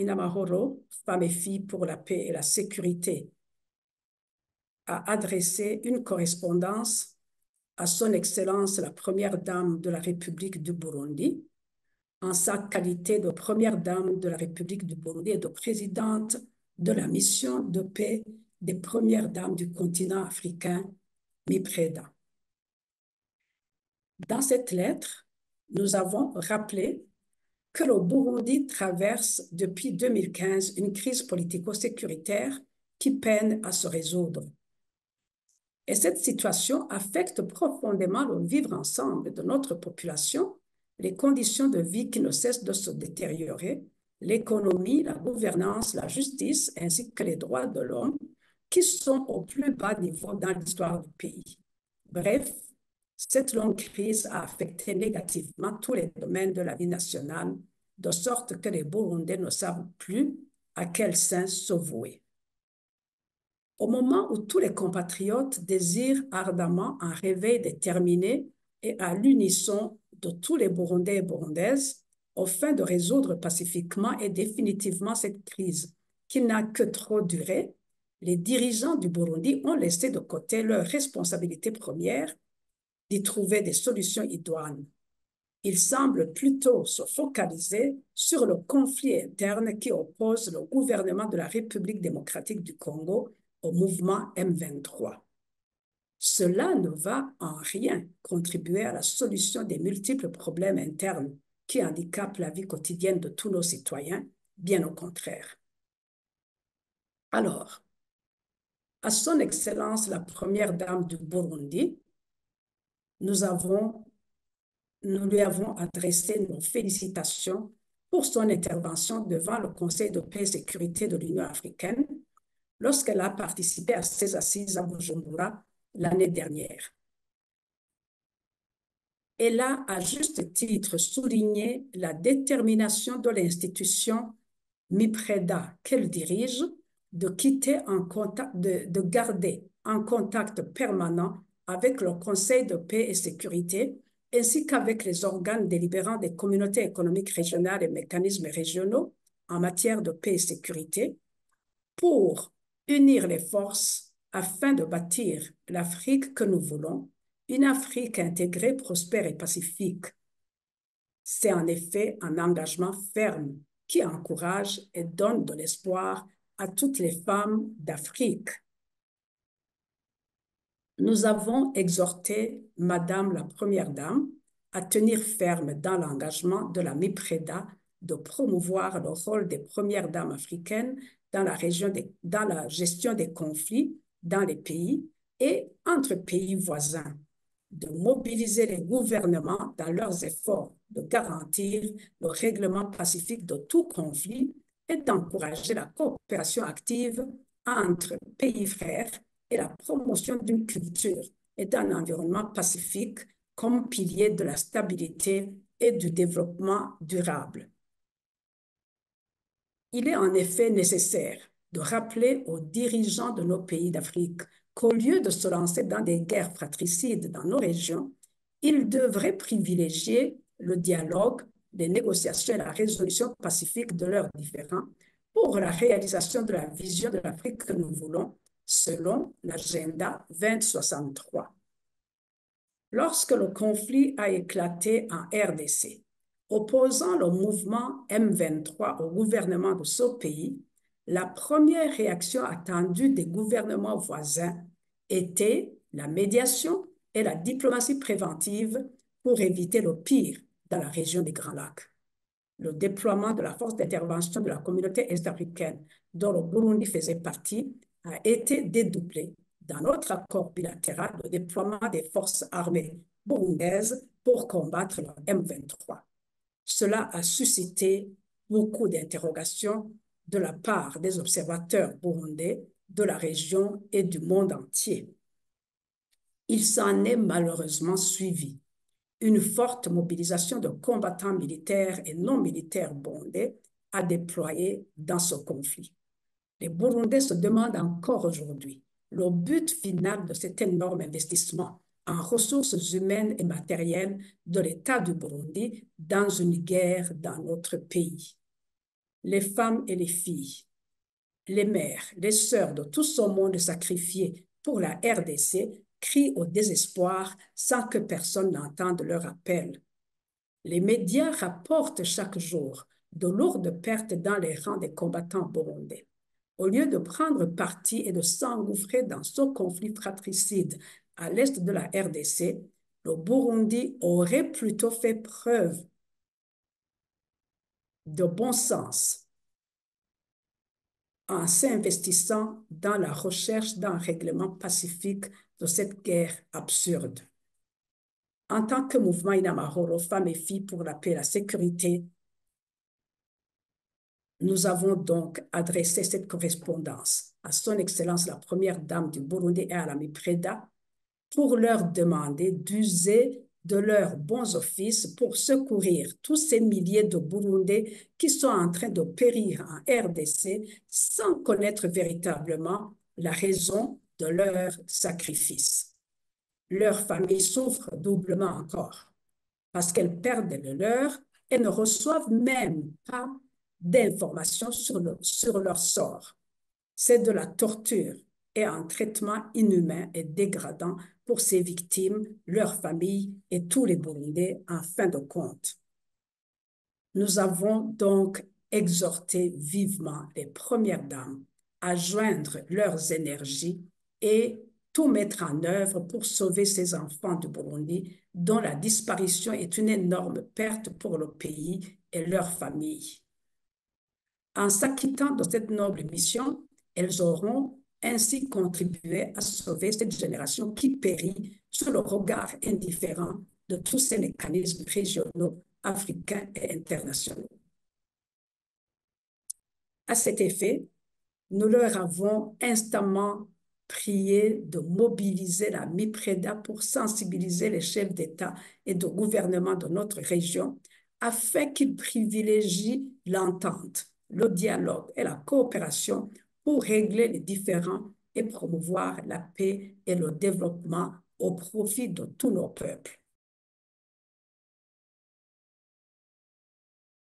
Inamahoro, Femmes et filles pour la paix et la sécurité, a adressé une correspondance à Son Excellence la Première Dame de la République du Burundi, en sa qualité de Première Dame de la République du Burundi et de présidente de la mission de paix des Premières Dames du continent africain, MIPREDA. Dans cette lettre, nous avons rappelé que le Burundi traverse depuis 2015 une crise politico-sécuritaire qui peine à se résoudre. Et cette situation affecte profondément le vivre ensemble de notre population, les conditions de vie qui ne cessent de se détériorer, l'économie, la gouvernance, la justice, ainsi que les droits de l'homme, qui sont au plus bas niveau dans l'histoire du pays. Bref, cette longue crise a affecté négativement tous les domaines de la vie nationale, de sorte que les Burundais ne savent plus à quel saint se vouer. Au moment où tous les compatriotes désirent ardemment un réveil déterminé et à l'unisson de tous les Burundais et Burundaises, au fin de résoudre pacifiquement et définitivement cette crise qui n'a que trop duré, les dirigeants du Burundi ont laissé de côté leur responsabilité première d'y trouver des solutions idoines. Ils semblent plutôt se focaliser sur le conflit interne qui oppose le gouvernement de la République démocratique du Congo au mouvement M23. Cela ne va en rien contribuer à la solution des multiples problèmes internes qui handicapent la vie quotidienne de tous nos citoyens, bien au contraire. Alors, à Son Excellence la Première Dame du Burundi, nous lui avons adressé nos félicitations pour son intervention devant le Conseil de paix et sécurité de l'Union africaine lorsqu'elle a participé à ses assises à Bujumbura l'année dernière. Elle a, à juste titre, souligné la détermination de l'institution MIPREDA qu'elle dirige de garder un contact permanent avec le Conseil de paix et sécurité ainsi qu'avec les organes délibérants des communautés économiques régionales et mécanismes régionaux en matière de paix et sécurité pour unir les forces afin de bâtir l'Afrique que nous voulons, une Afrique intégrée, prospère et pacifique. C'est en effet un engagement ferme qui encourage et donne de l'espoir à toutes les femmes d'Afrique. Nous avons exhorté Madame la Première Dame à tenir ferme dans l'engagement de la MIPREDA de promouvoir le rôle des Premières Dames africaines dans la gestion des conflits dans les pays et entre pays voisins, de mobiliser les gouvernements dans leurs efforts de garantir le règlement pacifique de tout conflit et d'encourager la coopération active entre pays frères et la promotion d'une culture et d'un environnement pacifique comme pilier de la stabilité et du développement durable. Il est en effet nécessaire de rappeler aux dirigeants de nos pays d'Afrique qu'au lieu de se lancer dans des guerres fratricides dans nos régions, ils devraient privilégier le dialogue, les négociations et la résolution pacifique de leurs différends pour la réalisation de la vision de l'Afrique que nous voulons, selon l'agenda 2063. Lorsque le conflit a éclaté en RDC, opposant le mouvement M23 au gouvernement de ce pays, la première réaction attendue des gouvernements voisins était la médiation et la diplomatie préventive pour éviter le pire dans la région des Grands Lacs. Le déploiement de la force d'intervention de la communauté est-africaine, dont le Burundi faisait partie, a été dédoublé dans notre accord bilatéral de déploiement des forces armées burundaises pour combattre le M23. Cela a suscité beaucoup d'interrogations de la part des observateurs burundais de la région et du monde entier. Il s'en est malheureusement suivi une forte mobilisation de combattants militaires et non militaires burundais à déployer dans ce conflit. Les Burundais se demandent encore aujourd'hui le but final de cet énorme investissement en ressources humaines et matérielles de l'État du Burundi dans une guerre dans notre pays. les femmes et les filles, les mères, les sœurs de tout ce monde sacrifié pour la RDC crient au désespoir sans que personne n'entende leur appel. Les médias rapportent chaque jour de lourdes pertes dans les rangs des combattants burundais. Au lieu de prendre parti et de s'engouffrer dans ce conflit fratricide à l'est de la RDC, le Burundi aurait plutôt fait preuve de bon sens en s'investissant dans la recherche d'un règlement pacifique de cette guerre absurde. En tant que mouvement Inamahoro, femmes et filles pour la paix et la sécurité, nous avons donc adressé cette correspondance à Son Excellence la Première Dame du Burundi et à l'ami Preda pour leur demander d'user de leurs bons offices pour secourir tous ces milliers de Burundais qui sont en train de périr en RDC sans connaître véritablement la raison de leur sacrifice. Leurs familles souffrent doublement encore parce qu'elles perdent le leur et ne reçoivent même pas d'informations sur leur sort. C'est de la torture et un traitement inhumain et dégradant pour ces victimes, leurs familles et tous les Burundais en fin de compte. Nous avons donc exhorté vivement les premières dames à joindre leurs énergies et tout mettre en œuvre pour sauver ces enfants du Burundi dont la disparition est une énorme perte pour le pays et leurs familles. En s'acquittant de cette noble mission, elles auront ainsi contribué à sauver cette génération qui périt sous le regard indifférent de tous ces mécanismes régionaux, africains et internationaux. À cet effet, nous leur avons instamment prié de mobiliser la MIPREDA pour sensibiliser les chefs d'État et de gouvernement de notre région afin qu'ils privilégient l'entente, le dialogue et la coopération pour régler les différends et promouvoir la paix et le développement au profit de tous nos peuples.